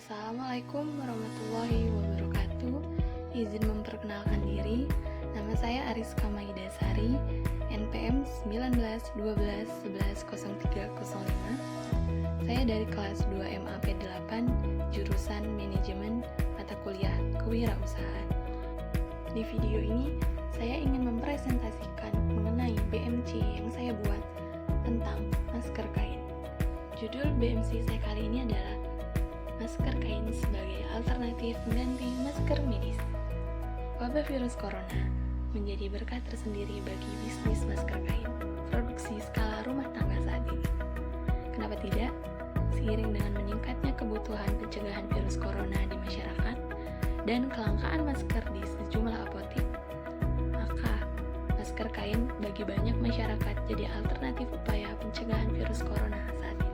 Assalamualaikum warahmatullahi wabarakatuh. Izin memperkenalkan diri, nama saya Ariska Maidasari, NPM 1912110305. Saya dari kelas 2 MAP 8, jurusan Manajemen Mata Kuliah Kewirausahaan. Di video ini, saya ingin mempresentasikan mengenai BMC yang saya buat tentang masker kain. Judul BMC saya kali ini adalah masker kain sebagai alternatif pengganti masker medis. Wabah virus corona menjadi berkah tersendiri bagi bisnis masker kain produksi skala rumah tangga saat ini. Kenapa tidak? Seiring dengan meningkatnya kebutuhan pencegahan virus corona di masyarakat dan kelangkaan masker di sejumlah apotek, maka masker kain bagi banyak masyarakat jadi alternatif upaya pencegahan virus corona saat ini.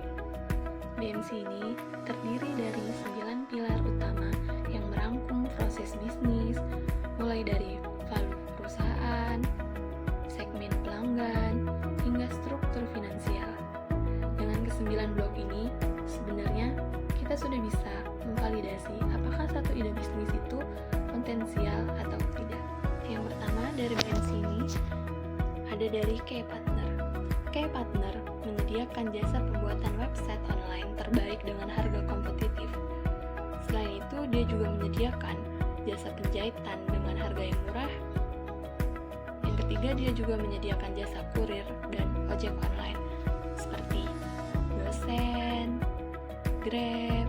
BMC ini terdiri dari 9 pilar utama yang merangkum proses bisnis, mulai dari value perusahaan, segmen pelanggan, hingga struktur finansial. Dengan ke-9 blok ini, sebenarnya kita sudah bisa memvalidasi apakah satu ide bisnis itu potensial atau tidak. Yang pertama dari BMC ini ada dari K-Partner. K-Partner menyediakan jasa pembuatan website online terbaik dengan harga kompetitif. Selain itu, dia juga menyediakan jasa penjahitan dengan harga yang murah. Yang ketiga, dia juga menyediakan jasa kurir dan ojek online seperti GoSend, Grab,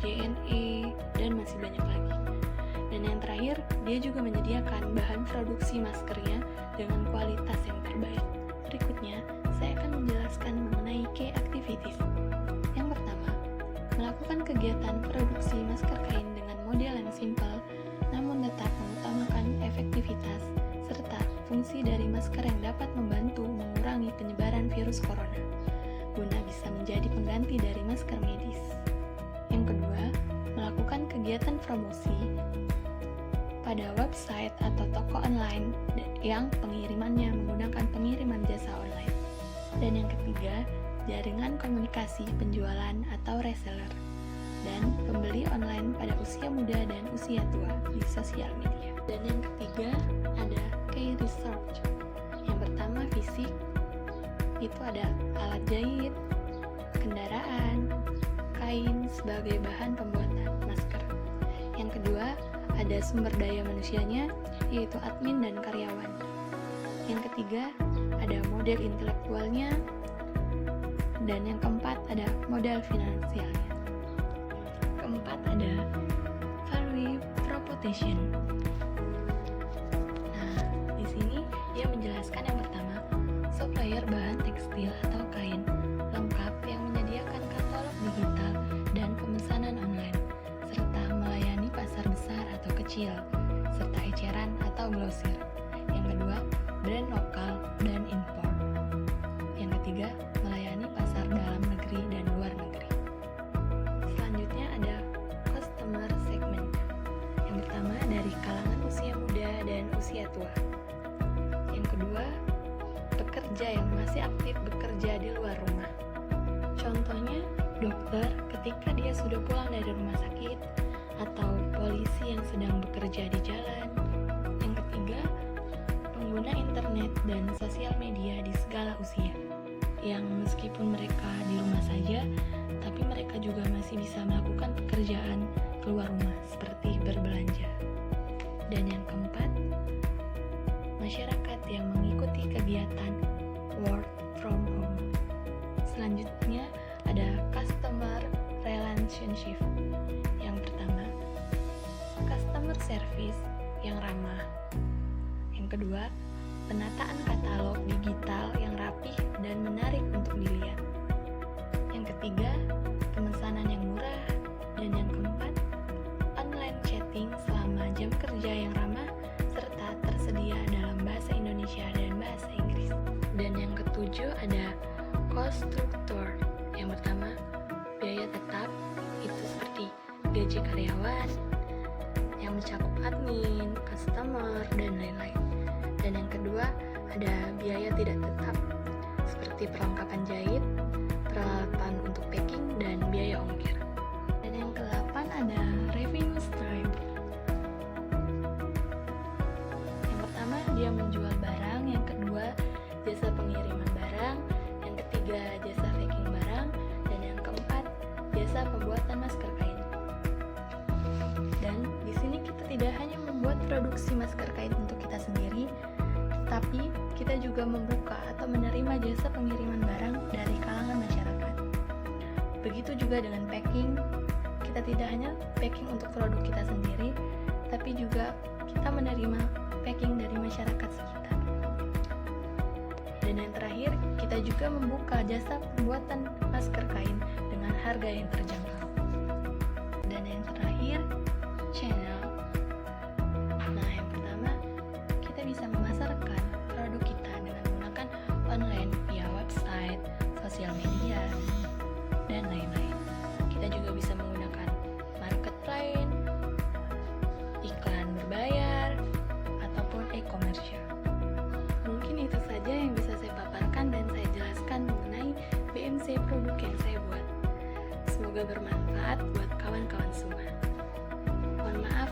JNE, dan masih banyak lagi. Dan yang terakhir, dia juga menyediakan bahan produksi maskernya dengan kualitas yang terbaik. Berikutnya, saya akan menjelaskan mengenai key activities. Yang pertama, melakukan kegiatan produksi masker kain dengan model yang simpel, namun tetap mengutamakan efektivitas serta fungsi dari masker yang dapat membantu mengurangi penyebaran virus corona, guna bisa menjadi pengganti dari masker medis. Yang kedua, melakukan kegiatan promosi pada website atau toko online yang pengirimannya menggunakan pengiriman jasa online. Dan yang ketiga, jaringan komunikasi penjualan atau reseller dan pembeli online pada usia muda dan usia tua di sosial media. Dan yang ketiga ada key research. Yang pertama fisik, itu ada alat jahit, kendaraan, kain sebagai bahan pembuatan masker. Yang kedua ada sumber daya manusianya, yaitu admin dan karyawan. Yang ketiga ada model intelektualnya, dan yang keempat ada modal finansialnya. Keempat ada value proposition. Nah, di sini dia menjelaskan yang pertama, supplier bahan tekstil atau kain lengkap yang menyediakan katalog digital dan pemesanan online, serta melayani pasar besar atau kecil, serta eceran atau grosir. Yang kedua, brand lokal dan impor. Yang ketiga, melayani pasar dalam negeri dan luar negeri. Selanjutnya ada customer segment. Yang pertama dari kalangan usia muda dan usia tua. Yang kedua, pekerja yang masih aktif bekerja di luar rumah. Contohnya, dokter ketika dia sudah pulang dari rumah sakit, atau polisi yang sedang bekerja di jalan. Yang ketiga, pengguna internet dan sosial media di segala usia, yang meskipun mereka di rumah saja, tapi mereka juga masih bisa melakukan pekerjaan keluar rumah seperti berbelanja. Dan yang keempat, masyarakat yang mengikuti kegiatan work from home. Selanjutnya ada customer relationship. Yang pertama, customer service yang ramah. Yang kedua, penataan katalog digital yang rapih dan menarik untuk dilihat. Yang ketiga, pemesanan yang murah. Dan yang keempat, online chatting selama jam kerja yang ramah serta tersedia dalam bahasa Indonesia dan bahasa Inggris. Dan yang ketujuh ada cost structure. Yang pertama, biaya tetap, itu seperti gaji karyawan yang mencakup admin, customer, dan lain-lain. Dan yang kedua ada biaya tidak tetap seperti perlengkapan jahit, peralatan untuk packing, dan biaya ongkir. Dan yang ke-8 jasa pembuatan masker kain. Dan di sini kita tidak hanya membuat produksi masker kain untuk kita sendiri, tapi kita juga membuka atau menerima jasa pengiriman barang dari kalangan masyarakat. Begitu juga dengan packing, kita tidak hanya packing untuk produk kita sendiri, tapi juga kita menerima packing dari masyarakat sekitar. Dan yang terakhir, kita juga membuka jasa pembuatan masker kain dengan harga yang terjangkau. Dan yang terakhir, channel. Nah, yang pertama, kita bisa memasarkan produk kita dengan menggunakan online via website, sosial media, dan lain-lain. Kita juga bisa menggunakan marketplace, iklan berbayar, ataupun e-commerce. Mungkin itu saja yang bisa saya paparkan dan saya jelaskan mengenai BMC produk yang saya buat. Semoga bermanfaat buat kawan-kawan semua. Mohon maaf